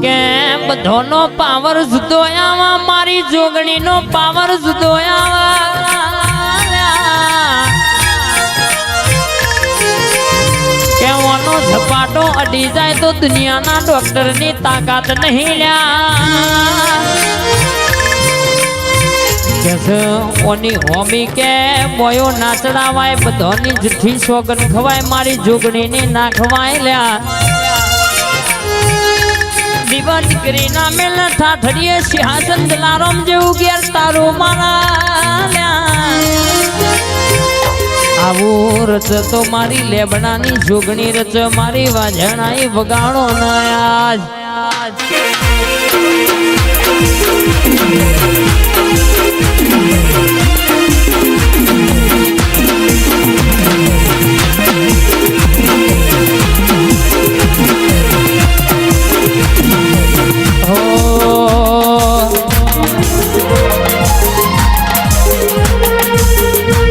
કે બધોનો પાવર જુદો આવા મારી જોગણીનો પાવર જુદો આવા કે ઓનો ઝપાટો અડી જાય તો દુનિયાના ડોક્ટરની તાકાત નહીં લ્યા ઓની હોમી કે બોયો નાચડાવાય બધોની જઠ્ઠી સોગન ખવાય મારી જોગણીની ના ખવાય લ્યા દીવા દીકરી ના મેલ ઠાઠડીએ સિંહાસન દલારામ જેવું ઘેર તારું મારા આવું રચ તો મારી લેબડાની જોગણી રચ મારી વાજણાઈ વગાડો ન આજ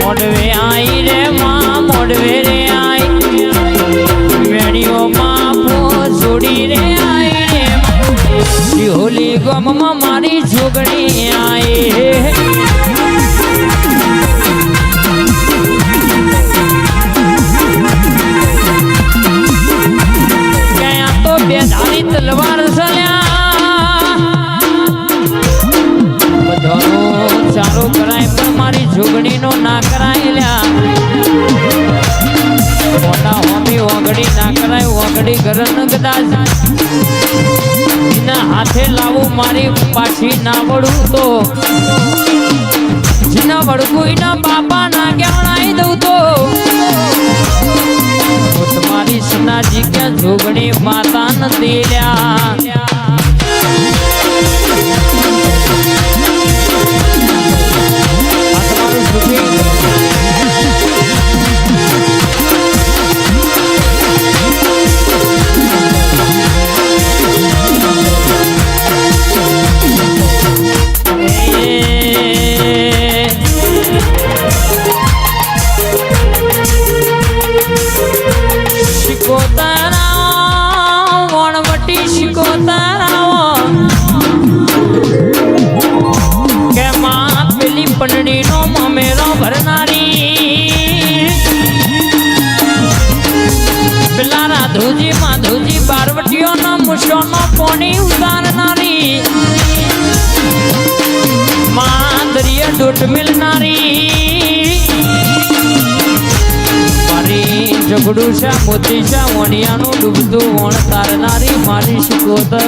મોડવે આઈ રે માં મોડવે રે આઈ વેણીઓ માં જોડી રે આઈ રે શિહોલી ગમમાં મારી જોગણી આઈ ક્યાં તો બે ધારી તલવાર સલ્યા બધાનું ચાલુ કરાય પણ મારી જોગણીનો ના કરાય લ્યા મોટા હોમી ઓગડી ના કરાય ઓગડી ગરન કદાચ એના હાથે લાવું મારી પાછી ના વળું તો જીના વળગું એના બાપા ના કેવડાઈ દઉં તો તમારી સનાજી કે જોગણી માતા નથી લ્યા ધ્રુજી માધુજી બારવટીઓ નો મુશો નો પોણી ઉતારનારી માંદરીય ડૂટ મિલનારી મારી ઝઘડું છે મોતી છે વણિયાનું ડૂબતું વણ તારનારી મારી શિકોતર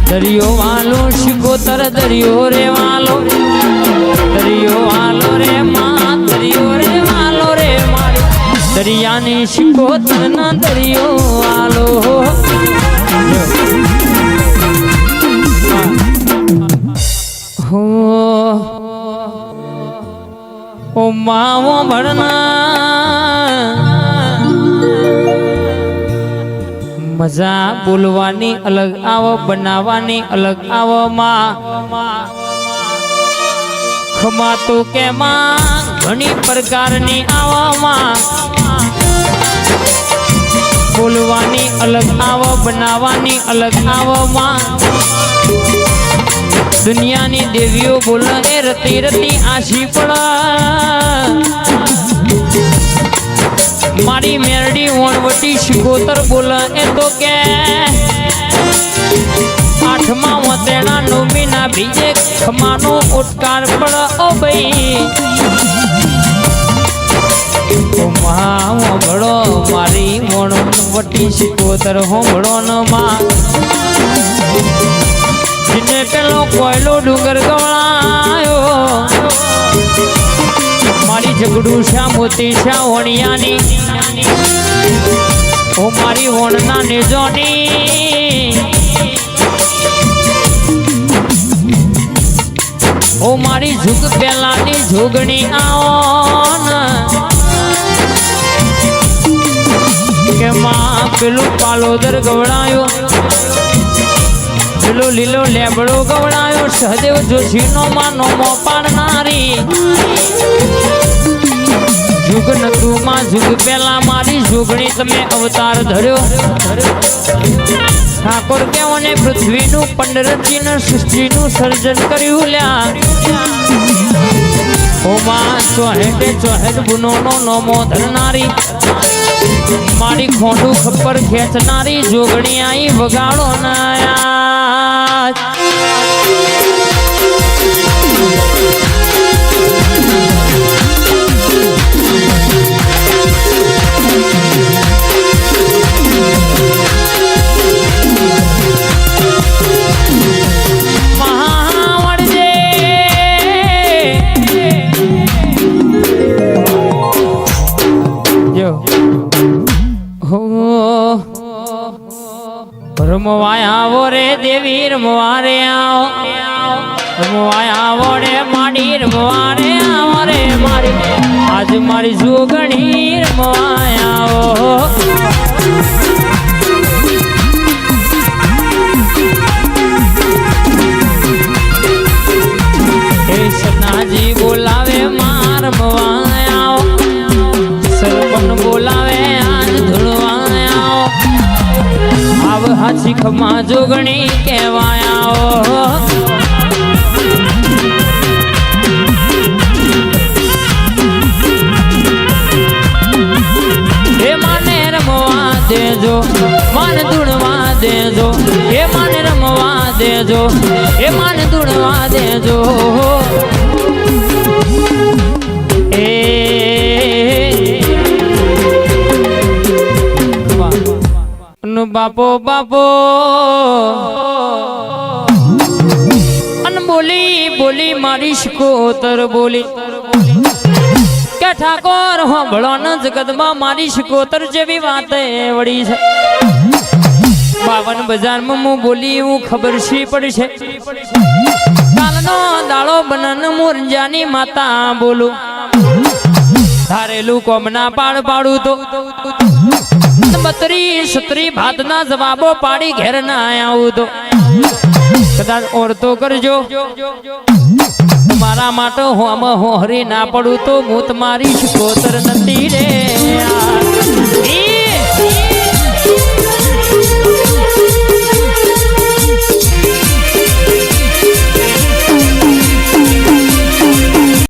દરિયો વાલો શિકોતર દરિયો રે વાલો રે માં દરિયો રે વાલો રે મારી દરિયાની શિકોતર ના દરિયો વાલો હો ઓ માવો ભરના મજા બોલવાની અલગ આવો બનાવવાની અલગ આવો માં ખમા તો કે માં ઘણી પ્રકારની આવો માં બોલવાની અલગ આવો બનાવવાની અલગ આવો માં દુનિયાની દેવીઓ બોલે એ રતી રતી આશી પડ મારી મેરડી વણવટી શિકોતર બોલે એ તો કે આઠમા વતેણા નવમીના બીજે ખમાનો ઉટકાર પડ ઓ ભાઈ હોંભળો મારી વણવટી શિકોતર હોંભળો ન માં जिने पेलो कोयलो डूंगर गवळायो मारी झगड़ू शा मोती शा वणियानी ओ मारी वणना नेजोनी ઓ મારી ઝુગ પેલાની ઝુગણી આવો ને કે માં પેલું પાલોદર ગવડાયો પેલો લીલો લેબડો ગવડાયો સહદેવ જોશીનો માનો મો પાડનારી જુગ નતું માં જુગ પેલા મારી જુગણી તમે અવતાર ધર્યો ઠાકોર કેવોને પૃથ્વીનું પંડરજીનું સૃષ્ટિનું સર્જન કર્યું લ્યા ઓ માં ચોહેટે ચોહેટ ગુનોનો નોમો ધરનારી મારી ખોટું ખપ્પર ખેંચનારી જોગણી આઈ વગાડો ના રમવાય આવો રે દેવી રમવા રે આવો રમવાય આવો રે માડી રમવા રે આવો રે મારી આજ મારી જોગણી રમવાય આવો એ સનાજી બોલાવે માર રમવાય આવો સરપન બોલાવે આજ ધૂળવાય આવો આવ હાચી ખમા જોગણી કહેવાયા હે માને રમવા દેજો માન ધૂણવા દેજો હે માને રમવા દેજો હે માન ધૂણવા દેજો એ બાપો બાપો અન બોલી બોલી મારી શિકોતર બોલી કે ઠાકોર હોંભળો ન જગતમાં મારી શિકોતર જેવી વાત વળી છે 52 બજારમાં હું બોલી એવું ખબર શી પડશે કાલનો દાડો બનન મુરજાની માતા બોલું ધારેલું કોમના પાડું તો 32 ભાતના જવાબો પાડી ઘેર ના આવું તો કદાચ ઓરતો કરજો તમારા માટે હોમ હોહરી ના પડું તો હું તમારી શિકોતર નથી રે